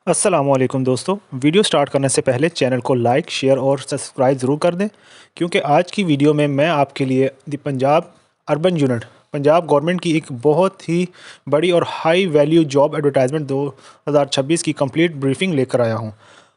अस्सलामुअलैकुम दोस्तों। Video start करने से पहले चैनल को लाइक, शेयर और सब्सक्राइब ज़रूर कर दें, क्योंकि आज की वीडियो में मैं आपके लिए the Punjab urban unit Punjab government की एक बहुत ही बड़ी और हाई वैल्यू जॉब एडवर्टाइजमेंट 2026 की कंप्लीट ब्रीफिंग लेकर आया हूं।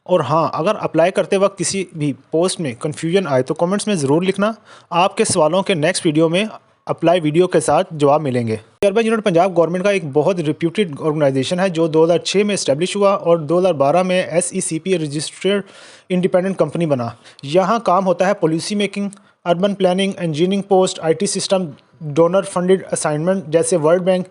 और हाँ, अगर अप्लाई करते वक्त किसी भी पोस्ट में कन्फ्यूजन आए तो कमेंट्स में ज़रूर लिखना। आपके सवालों के नेक्स्ट वीडियो में अप्लाई वीडियो के साथ जवाब मिलेंगे। अर्बन यूनिट पंजाब गवर्नमेंट का एक बहुत रिप्यूटेड ऑर्गेनाइजेशन है जो 2006 में इस्टेब्लिश हुआ और 2012 में SECP रजिस्टर्ड इंडिपेंडेंट कंपनी बना। यहाँ काम होता है policy making, urban planning, engineering post, IT system, donor funded assignment जैसे वर्ल्ड बैंक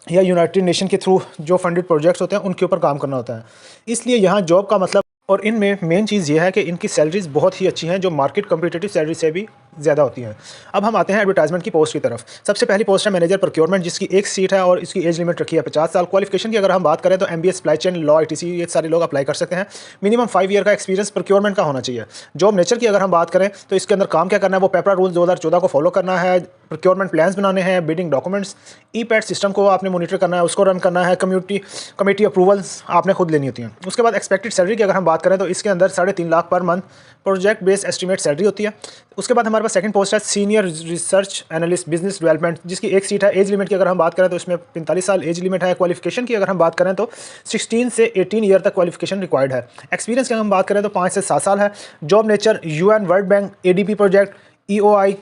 या यूनाइटेड नेशन के थ्रू जो फंडेड प्रोजेक्ट्स होते हैं उनके ऊपर काम करना होता है। इसलिए यहाँ जॉब का मतलब, और इनमें मेन चीज़ ये है कि इनकी सैलरीज बहुत ही अच्छी हैं जो मार्केट कम्पिटिटिव सैलरी से भी ज़्यादा होती हैं। अब हम आते हैं एडवर्टाइजमेंट की पोस्ट की तरफ। सबसे पहली पोस्ट है मैनेजर प्रोक्योरमेंट, जिसकी एक सीट है और इसकी एज लिमिट रखी है 50 साल। क्वालिफिकेशन की अगर हम बात करें तो MBA supply chain, law, ITC ये सारे लोग अप्लाई कर सकते हैं। मिनिमम 5 ईयर का एक्सपीरियंस प्रोक्योरमेंट का होना चाहिए। जॉब नेचर की अगर हम बात करें तो इसके अंदर काम क्या करना है, वो पेपरा रूल्स 2014 को फॉलो करना है, प्रोक्योरमेंट प्लान्स बनाने हैं, बिडिंग डॉक्यूमेंट्स, EPAT सिस्टम को आपने मॉनिटर करना है, उसको रन करना है, कमेटी अप्रूवल्स आपने खुद लेनी होती हैं। उसके बाद एक्सपेक्टेड सैलरी की अगर हम बात करें तो इसके अंदर 3.5 lakh per month project based estimate salary होती है। उसके बाद हमारे पास सेकंड पोस्ट है senior research analyst business development, जिसकी एक सीट है। एज लिमिट की अगर हम बात करें तो इसमें 45 साल एज लिमिट है। क्वालिफिकेशन की अगर हम बात करें तो 16 से 18 ईयर तक क्वालिफिकेशन रिक्वायर्ड है। एक्सपीरियंस की अगर हम बात करें तो 5 से 7 साल है। Job nature UN, world bank, ADP project, EOI,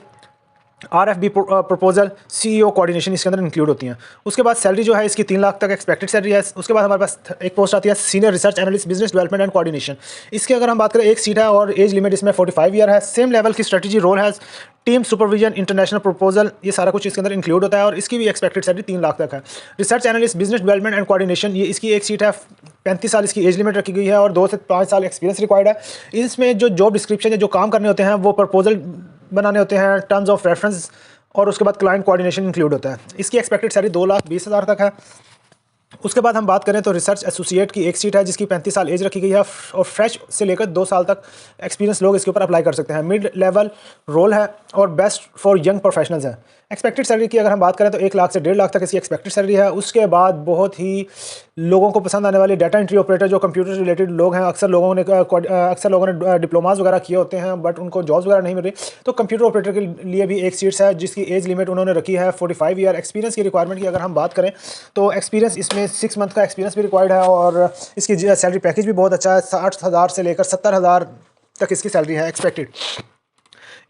RFB proposal, CEO coordination इसके अंदर इंक्लूड होती हैं। उसके बाद सैलरी जो है इसकी 3 लाख तक एक्सपेक्टेड सैलरी है। उसके बाद हमारे पास एक पोस्ट आती है senior research analyst business development and coordination. इसकी अगर हम बात करें एक सीट है और एज लिमिट इसमें 45 ईयर है। सेम लेवल की स्ट्रेटजी रोल है, टीम सुपरविजन, इंटरनेशनल प्रपोजल, ये सारा कुछ इसके अंदर इंक्लूड होता है और इसकी भी एक्सपेक्टेड सैलरी 3 लाख तक है। Research analyst business development and coordination, ये इसकी एक सीट है। 35 साल इसकी एज लिमिट रखी गई है और 2 से 5 साल एक्सपीरियंस रिक्वायर्ड है। इसमें जो जॉब डिस्क्रिप्शन है, जो काम करने होते हैं वो प्रपोजल बनाने होते हैं, टर्म्स ऑफ रेफरेंस, और उसके बाद क्लाइंट कोऑर्डिनेशन इंक्लूड होता है। इसकी एक्सपेक्टेड सैलरी 2,20,000 तक है। उसके बाद हम बात करें तो रिसर्च एसोसिएट की एक सीट है जिसकी 35 साल एज रखी गई है और फ्रेश से लेकर 2 साल तक एक्सपीरियंस लोग इसके ऊपर अप्लाई कर सकते हैं। मिड लेवल रोल है और बेस्ट फॉर यंग प्रोफेशनल्स है। एक्सपेक्टेड सैलरी की अगर हम बात करें तो 1 लाख से 1.5 लाख तक इसकी एक्सपेक्टेड सैलरी है। उसके बाद बहुत ही लोगों को पसंद आने वाली डाटा एंट्री ऑपरेटर, जो कंप्यूटर रिलेटेड लोग हैं, अक्सर लोगों ने डिप्लोमास वगैरह किए होते हैं बट उनको जॉब्स वगैरह नहीं मिल रही, तो कंप्यूटर ऑपरेटर के लिए भी एक सीट्स है जिसकी एज लिमिट उन्होंने रखी है 45 ईयर। एक्सपीरियंस की रिक्वायरमेंट की अगर हम बात करें तो एक्सपीरियंस इसमें 6 मंथ का एक्सपीरियंस भी रिक्वायर्ड है और इसकी सैलरी पैकेज भी बहुत अच्छा है। 60,000 से लेकर 70,000 तक इसकी सैलरी है एक्सपेक्टेड।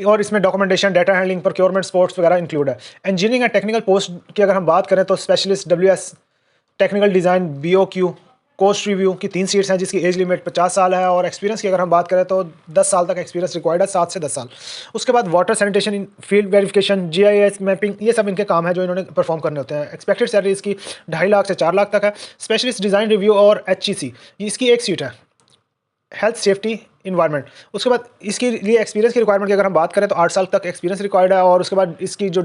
और इसमें documentation, data handling, procurement, sports वगैरह इंक्लूड है। इंजीनियरिंग एंड टेक्निकल पोस्ट की अगर हम बात करें तो specialist WS, technical design, BOQ, cost review की 3 सीट्स हैं जिसकी एज लिमिट 50 साल है। और एक्सपीरियंस की अगर हम बात करें तो 10 साल तक एक्सपीरियंस रिक्वायर्ड है, 7 से 10 साल। उसके बाद water sanitation, field verification, GIS mapping, ये सब इनके काम है जो इन्होंने परफॉर्म करने होते हैं। एक्सपेक्टेड सैलरी इसकी 2.5 लाख से 4 लाख तक है। स्पेशलिस्ट डिज़ाइन रिव्यू और HEC, इसकी एक सीट है। Health, safety, environment. उसके बाद इसके लिए एक्सपीरियंस की रिक्वायरमेंट की अगर हम बात करें तो 8 साल तक एक्सपीरियंस रिक्वायर्ड है। और उसके बाद इसकी जो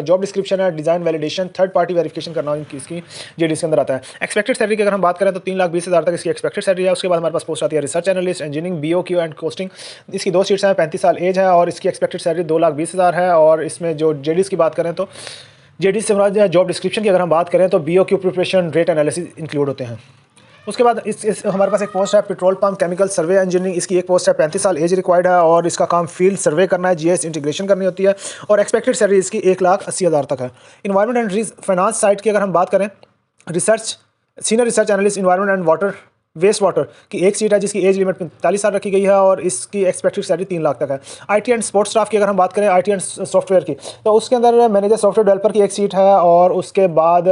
जॉब डिस्क्रिप्शन है, design validation, third party verification करना इसकी JD के अंदर आता है। एक्सपेक्टेड सैलरी की अगर हम बात करें तो 3,20,000 तक इसकी एक्सपेक्टेड सैलरी है। उसके बाद हमारे पास पोस्ट आती है research analyst, engineering, BOQ and costing. इसकी 2 सीट्स हैं, 35 साल एज है और इसकी एक्सपेक्टेड सैलरी 2,20,000 है। और इसमें जो JD की बात करें तो JD से हमारा जॉब डिस्क्रिप्शन की अगर हम बात करें तो BOQ preparation, rate analysis include होते हैं। उसके बाद इस हमारे पास एक पोस्ट है पेट्रोल पंप केमिकल सर्वे इंजीनियरिंग। इसकी एक पोस्ट है, 35 साल एज रिक्वायर्ड है और इसका काम फील्ड सर्वे करना है, GIS इंटीग्रेशन करनी होती है। और एक्सपेक्टेड सैलरी इसकी 1,80,000 तक है। इन्वायरमेंट एंड फाइनेंस साइड की अगर हम बात करें, research senior research analyst environment and water waste water की एक सीट है जिसकी एज लिमिट 45 साल रखी गई है और इसकी एक्सपेक्टेड सैलरी 3 लाख तक है। IT एंड स्पोर्ट्स स्टाफ की अगर हम बात करें, IT एंड सॉफ्टवेयर की, तो उसके अंदर मैनेजर सॉफ्टवेयर डेवलपर की एक सीट है और उसके बाद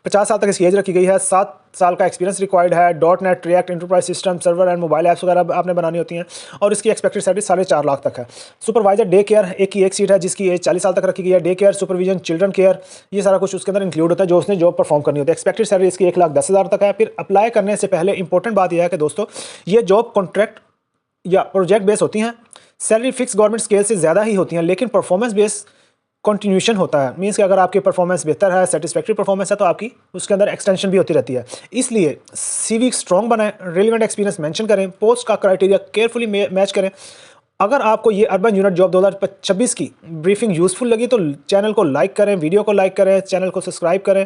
50 साल तक इसकी एज रखी गई है। 7 साल का एक्सपीरियंस रिक्वायर्ड है। .NET, react, enterprise system, server and mobile apps वगैरह आपने बनानी होती हैं और इसकी एक्सपेक्टेड सैलरी 4.5 लाख तक है। सुपरवाइजर डे केयर एक सीट है जिसकी एज 40 साल तक रखी गई है। Day care, supervision, children care, ये सारा कुछ उसके अंदर इंक्लूड होता है जो उसने जॉब परफॉर्म करनी होती है। एक्सपेक्टेड सैलरी इसकी 1,10,000 तक है। फिर अप्लाई करने से पहले इंपॉर्टेंट बात यह है कि दोस्तों, ये जॉब कॉन्ट्रैक्ट या प्रोजेक्ट बेस होती हैं। सैलरी फिक्स गवर्नमेंट स्केल से ज़्यादा ही होती हैं, लेकिन परफॉर्मेंस बेस कंटिन्यूशन होता है। मीन्स कि अगर आपकी परफॉर्मेंस बेहतर है, सेटिस्फैक्ट्री परफॉर्मेंस है, तो आपकी उसके अंदर एक्सटेंशन भी होती रहती है। इसलिए CV स्ट्रॉन्ग बनाएं, रेलिवेंट एक्सपीरियंस मेंशन करें, पोस्ट का क्राइटेरिया केयरफुली मैच करें। अगर आपको ये अर्बन यूनिट जॉब 2026 की ब्रीफिंग यूज़फुल लगी तो चैनल को लाइक करें, वीडियो को लाइक करें, चैनल को सब्सक्राइब करें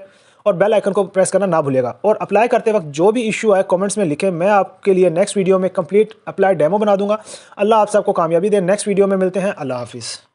और बेल आइकन को प्रेस करना ना भूलिएगा। और अप्लाई करते वक्त जो भी इशू आए कमेंट्स में लिखें, मैं आपके लिए नेक्स्ट वीडियो में कंप्लीट अप्लाई डेमो बना दूंगा। अल्लाह आप सबको कामयाबी दे। नेक्स्ट वीडियो में मिलते हैं। अल्लाह हाफिज़।